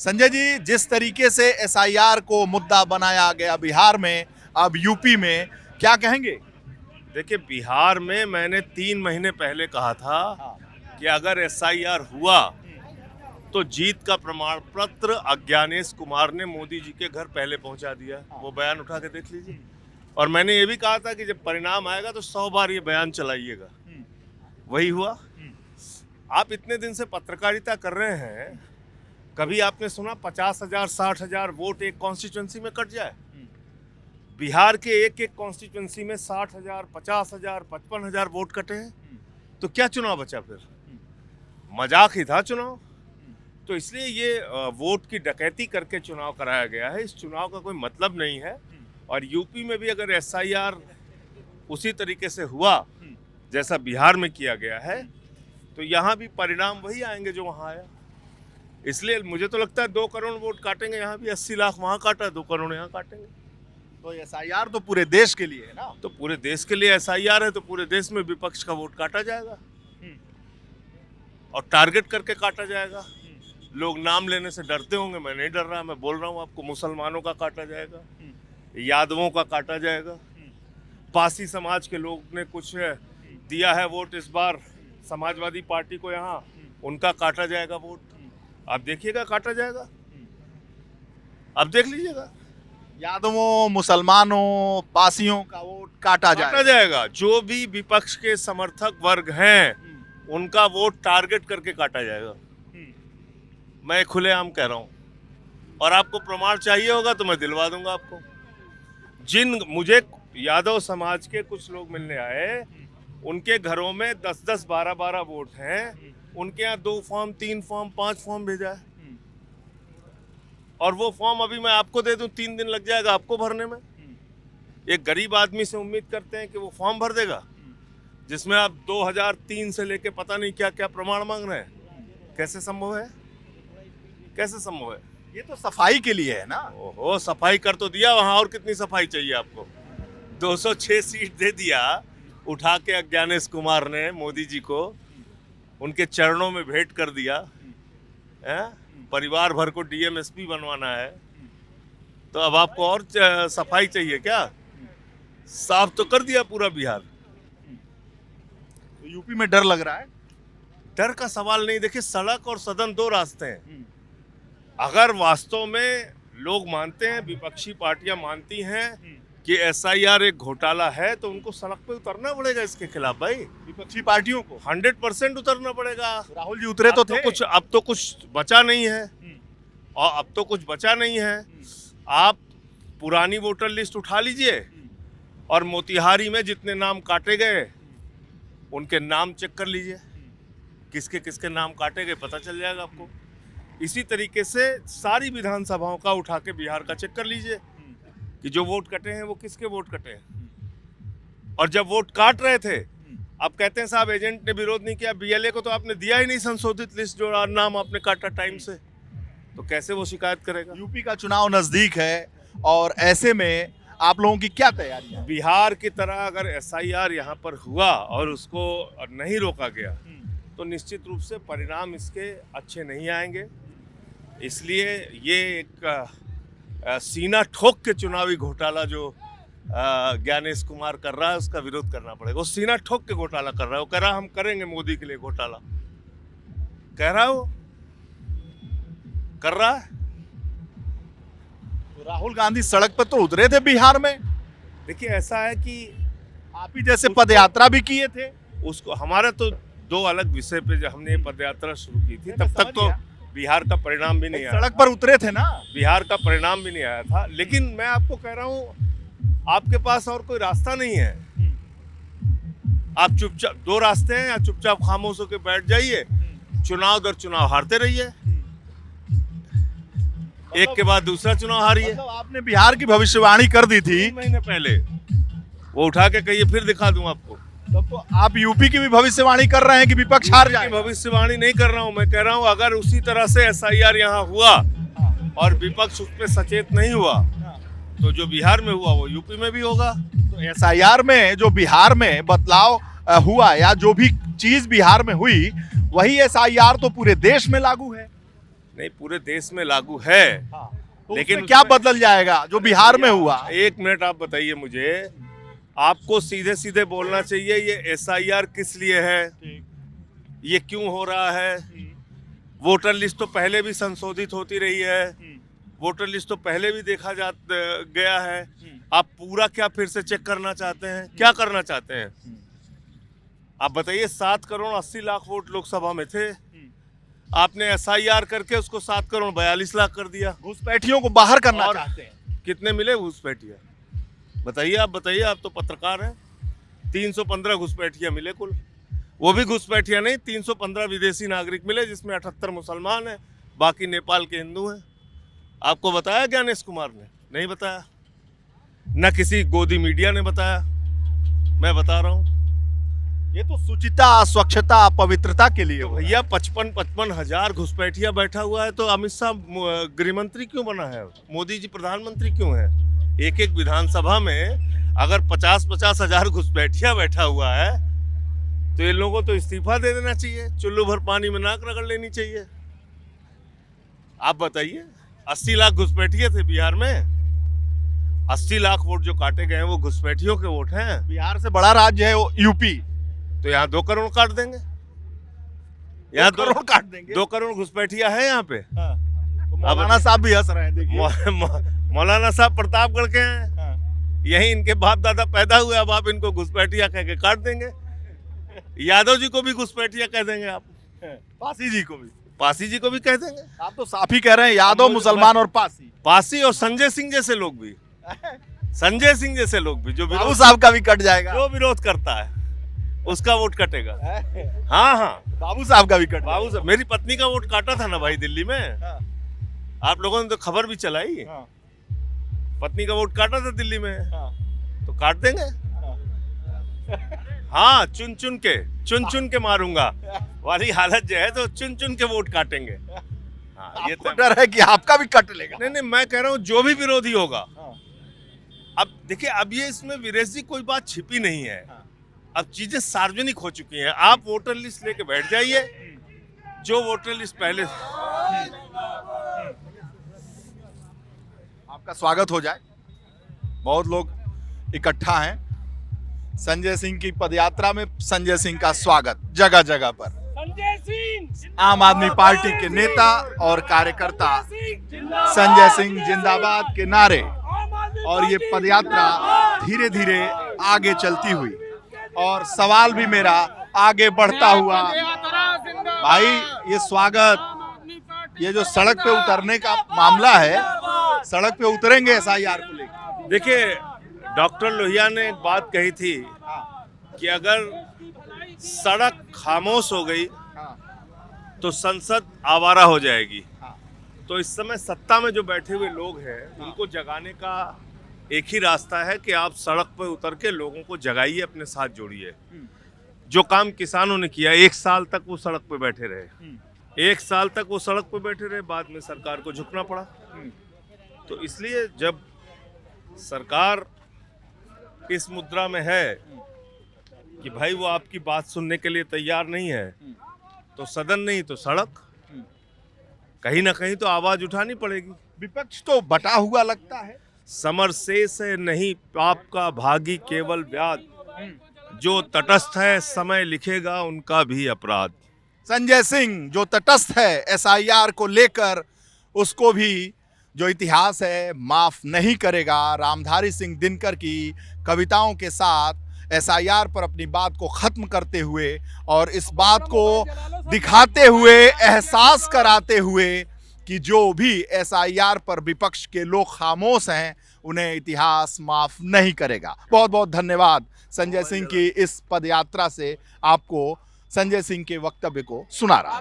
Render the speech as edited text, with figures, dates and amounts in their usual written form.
संजय जी, जिस तरीके से एसआईआर को मुद्दा बनाया गया बिहार में, अब यूपी में, क्या कहेंगे? देखिए, बिहार में मैंने 3 महीने पहले कहा था हाँ। कि अगर एसआईआर हुआ तो जीत का प्रमाण पत्र अज्ञानेश कुमार ने मोदी जी के घर पहले पहुंचा दिया। वो बयान उठा के देख लीजिए। और मैंने ये भी कहा था कि जब परिणाम आएगा तो 100 बार ये बयान चलाइएगा। वही हुआ। आप इतने दिन से पत्रकारिता कर रहे हैं, कभी आपने सुना 50,000 60,000 वोट एक कॉन्स्टिट्यूंसी में कट जाए? बिहार के एक एक कॉन्स्टिट्यूंसी में 60,000 50,000 55,000 वोट कटे हैं। तो क्या चुनाव बचा फिर? मजाक ही था चुनाव। तो इसलिए ये वोट की डकैती करके चुनाव कराया गया है। इस चुनाव का कोई मतलब नहीं है। और यूपी में भी अगर एसआईआर उसी तरीके से हुआ जैसा बिहार में किया गया है तो यहाँ भी परिणाम वही आएंगे जो वहाँ आया। इसलिए मुझे तो लगता है 2 करोड़ वोट काटेंगे यहाँ भी। 80 लाख वहाँ काटा, 2 करोड़ यहाँ काटेंगे। तो एसआईआर तो पूरे देश के लिए है ना। तो पूरे देश के लिए एसआईआर है तो पूरे देश में विपक्ष का वोट काटा जाएगा और टारगेट करके काटा जाएगा। लोग नाम लेने से डरते होंगे, मैं नहीं डर रहा। मैं बोल रहा हूँ आपको, मुसलमानों का काटा जाएगा, यादवों का काटा जाएगा, पासी समाज के लोग ने कुछ दिया है वोट इस बार समाजवादी पार्टी को, यहाँ उनका काटा जाएगा वोट। आप देखिएगा काटा जाएगा, आप देख लीजिएगा। यादवों, मुसलमानों, पासियों का वोट काटा जाएगा। जो भी विपक्ष के समर्थक वर्ग हैं उनका वोट टारगेट करके काटा जाएगा। मैं खुलेआम कह रहा हूं। और आपको प्रमाण चाहिए होगा तो मैं दिलवा दूंगा आपको। मुझे यादव समाज के कुछ लोग मिलने आए, उनके घरों में 10-10 12-12 वोट हैं, उनके यहाँ 2 फॉर्म 3 फॉर्म 5 फॉर्म भेजा है। और वो फॉर्म अभी मैं आपको दे दूं 3 दिन लग जाएगा आपको भरने में। एक गरीब आदमी से उम्मीद करते हैं कि वो फॉर्म भर देगा जिसमें आप 2003 से लेके पता नहीं क्या क्या प्रमाण मांग रहे हैं। कैसे संभव है? कैसे संभव है? ये तो सफाई के लिए है ना। ओहो, सफाई कर तो दिया, वहां और कितनी सफाई चाहिए आपको? 206 सीट दे दिया उठा के अज्ञानेश कुमार ने मोदी जी को, उनके चरणों में भेंट कर दिया है? परिवार भर को डीएम-एसपी बनवाना है तो अब आपको और सफाई चाहिए क्या? साफ तो कर दिया पूरा बिहार। तो यूपी में डर लग रहा है? डर का सवाल नहीं। देखिए, सड़क और सदन 2 रास्ते हैं। अगर वास्तव में लोग मानते हैं, विपक्षी पार्टियां मानती हैं कि एसआईआर एक घोटाला है तो उनको सड़क पे उतरना पड़ेगा इसके खिलाफ। भाई, विपक्षी पार्टियों को 100% उतरना पड़ेगा। राहुल जी उतरे तो थे। अब तो कुछ बचा नहीं है। और अब तो कुछ बचा नहीं है। आप पुरानी वोटर लिस्ट उठा लीजिए और मोतिहारी में जितने नाम काटे गए उनके नाम चेक कर लीजिए। किसके किसके नाम काटे गए पता चल जाएगा आपको। इसी तरीके से सारी विधानसभाओं का उठा के बिहार का चेक कर लीजिए कि जो वोट कटे हैं वो किसके वोट कटे हैं। और जब वोट काट रहे थे, आप कहते हैं साहब एजेंट ने विरोध नहीं किया। बीएलए को तो आपने दिया ही नहीं संशोधित लिस्ट, जो नाम आपने काटा टाइम से, तो कैसे वो शिकायत करेगा? यूपी का चुनाव नजदीक है और ऐसे में आप लोगों की क्या तैयारी है? बिहार की तरह अगर एसआईआर यहाँ पर हुआ और उसको नहीं रोका गया तो निश्चित रूप से परिणाम इसके अच्छे नहीं आएंगे। इसलिए ये एक सीना ठोक के चुनावी घोटाला जो ज्ञानेश कुमार कर रहा है उसका विरोध करना पड़ेगा। वो सीना ठोक के घोटाला कर रहा है। वो कह रहा है हम करेंगे मोदी के लिए घोटाला, कह रहा है, वो कर रहा है। तो राहुल गांधी सड़क पर तो उतरे थे बिहार में। देखिए, ऐसा है कि आप ही जैसे पदयात्रा भी किए थे। उसको हमारा तो 2 अलग विषय पे जब हमने पदयात्रा शुरू की थी तब तक तो बिहार का परिणाम भी नहीं आया। सड़क पर उतरे थे ना। बिहार का परिणाम भी नहीं आया था। लेकिन मैं आपको कह रहा हूँ, आपके पास और कोई रास्ता नहीं है। आप चुपचाप, 2 रास्ते हैं, या चुपचाप खामोश होकर बैठ जाइए, चुनाव दर चुनाव हारते रहिए, एक के बाद दूसरा चुनाव हारिए। मतलब आपने बिहार की भविष्यवाणी कर दी थी 3 महीने पहले। वो उठा के कहिए, फिर दिखा दूं आपको। तब तो आप यूपी की भी भविष्यवाणी कर रहे हैं कि विपक्ष हार जाए। भविष्यवाणी नहीं कर रहा हूं, मैं कह रहा हूं अगर उसी तरह से एसआईआर यहाँ हुआ और विपक्ष उस पर सचेत नहीं हुआ तो जो बिहार में हुआ वो यूपी में भी होगा। तो एसआईआर में जो बिहार में बदलाव हुआ या जो भी चीज बिहार में हुई वही एसआईआर तो पूरे देश में लागू है। नहीं, पूरे देश में लागू है। तो लेकिन लेकिन क्या उसमें- बदल जाएगा जो बिहार में हुआ? एक मिनट आप बताइए मुझे, आपको सीधे सीधे बोलना चाहिए ये एसआईआर किस लिए है, ये क्यों हो रहा है। वोटर लिस्ट तो पहले भी संशोधित होती रही है, वोटर लिस्ट तो पहले भी देखा जा गया है। आप पूरा क्या फिर से चेक करना चाहते हैं? क्या करना चाहते हैं आप बताइए। 7 करोड़ 80 लाख वोट लोकसभा में थे, आपने एसआईआर करके उसको 7 करोड़ 42 लाख कर दिया। घुसपैठियों को बाहर करना और चाहते हैं। कितने मिले घुसपैठिया? बताइए, आप बताइए, आप तो पत्रकार हैं। 315 घुसपैठिया मिले कुल। वो भी घुसपैठिया नहीं, 315 विदेशी नागरिक मिले, जिसमें 78 मुसलमान हैं, बाकी नेपाल के हिंदू हैं। आपको बताया ज्ञानेश कुमार ने? नहीं बताया। न किसी गोदी मीडिया ने बताया। मैं बता रहा हूँ। ये तो शुचिता, स्वच्छता, पवित्रता के लिए हो। भैया 55 हजार घुसपैठिया बैठा हुआ है, तो अमित शाह गृह मंत्री क्यों बना है? मोदी जी प्रधानमंत्री क्यों है? एक एक विधानसभा में अगर 50 हजार घुसपैठिया बैठा हुआ है, तो इन लोगों को तो इस्तीफा दे देना चाहिए, चुल्लू भर पानी में नाक रगड़ लेनी चाहिए। आप बताइए, 80 लाख घुसपैठिए थे बिहार में। 80 लाख वोट जो काटे गए हैं वो घुसपैठियों के वोट हैं। बिहार से बड़ा राज्य है वो यूपी, तो यहाँ 2 करोड़ काट देंगे। यहाँ 2 करोड़ काट देंगे। 2 करोड़ घुसपैठिया है यहाँ पे। हाँ। तो मौलाना साहब भी हंस रहे हैं, देखिए। मौलाना साहब प्रतापगढ़ के हैं। हाँ। यही इनके बाप दादा पैदा हुए, अब आप इनको घुसपैठिया कह के काट देंगे। यादव जी को भी घुसपैठिया कह देंगे आप। पासी जी को भी, पासी जी को भी कह देंगे। आप तो साफ ही कह रहे हैं, यादव, मुसलमान और पासी। पासी और संजय सिंह जैसे लोग भी, संजय सिंह जैसे लोग भी जो बाबू साहब का भी कट जाएगा। जो विरोध करता है उसका वोट कटेगा। हाँ हाँ, बाबू साहब का भी कट बाबू साहब, मेरी पत्नी का वोट काटा था ना भाई दिल्ली में। हाँ। आप लोगों ने तो खबर भी चलाई। हाँ। पत्नी का वोट काटा था दिल्ली में, हाँ। तो काट देंगे। हाँ, चुन चुन के मारूंगा वाली हालत जो है, तो चुन चुन के वोट काटेंगे। हाँ, ये आपको डर है कि आपका भी कट लेगा? नहीं, मैं कह रहा हूँ जो भी विरोधी होगा। हाँ। अब देखिए, अब ये इसमें विरेश जी कोई बात छिपी नहीं है। हाँ। अब चीजें सार्वजनिक हो चुकी हैं। आप वोटर लिस्ट लेके बैठ जाइए, जो वोटर लिस्ट पहले। आपका स्वागत हो जाए। बहुत लोग इकट्ठा हैं। संजय सिंह की पदयात्रा में संजय सिंह का स्वागत जगह जगह पर। संजय सिंह, आम आदमी पार्टी के नेता और कार्यकर्ता संजय सिंह जिंदाबाद के नारे और ये पदयात्रा धीरे धीरे आगे चलती हुई, और सवाल भी मेरा आगे बढ़ता हुआ, भाई ये स्वागत, ये जो सड़क पे उतरने का मामला है, सड़क पे उतरेंगे एसआईआर को लेकर? देखिए, डॉक्टर लोहिया ने एक बात कही थी कि अगर सड़क खामोश हो गई तो संसद आवारा हो जाएगी। तो इस समय सत्ता में जो बैठे हुए लोग हैं, उनको जगाने का एक ही रास्ता है कि आप सड़क पर उतर के लोगों को जगाइए, अपने साथ जोड़िए। जो काम किसानों ने किया, 1 साल तक वो सड़क पे बैठे रहे, 1 साल तक वो सड़क पे बैठे रहे, बाद में सरकार को झुकना पड़ा। तो इसलिए जब सरकार इस मुद्रा में है कि भाई वो आपकी बात सुनने के लिए तैयार नहीं है, तो सदन नहीं तो सड़क, कहीं ना कहीं तो आवाज उठानी पड़ेगी। विपक्ष तो बटा हुआ लगता है। समर शेष है नहीं पाप का भागी केवल व्याध, जो तटस्थ है समय लिखेगा उनका भी अपराध। संजय सिंह जो तटस्थ है एसआईआर को लेकर, उसको भी जो इतिहास है माफ नहीं करेगा। रामधारी सिंह दिनकर की कविताओं के साथ एसआईआर पर अपनी बात को खत्म करते हुए और इस बात को दिखाते हुए, एहसास कराते हुए कि जो भी एसआईआर पर विपक्ष के लोग खामोश हैं, उन्हें इतिहास माफ नहीं करेगा। बहुत बहुत धन्यवाद संजय सिंह की इस पदयात्रा से आपको संजय सिंह के वक्तव्य को सुना रहा।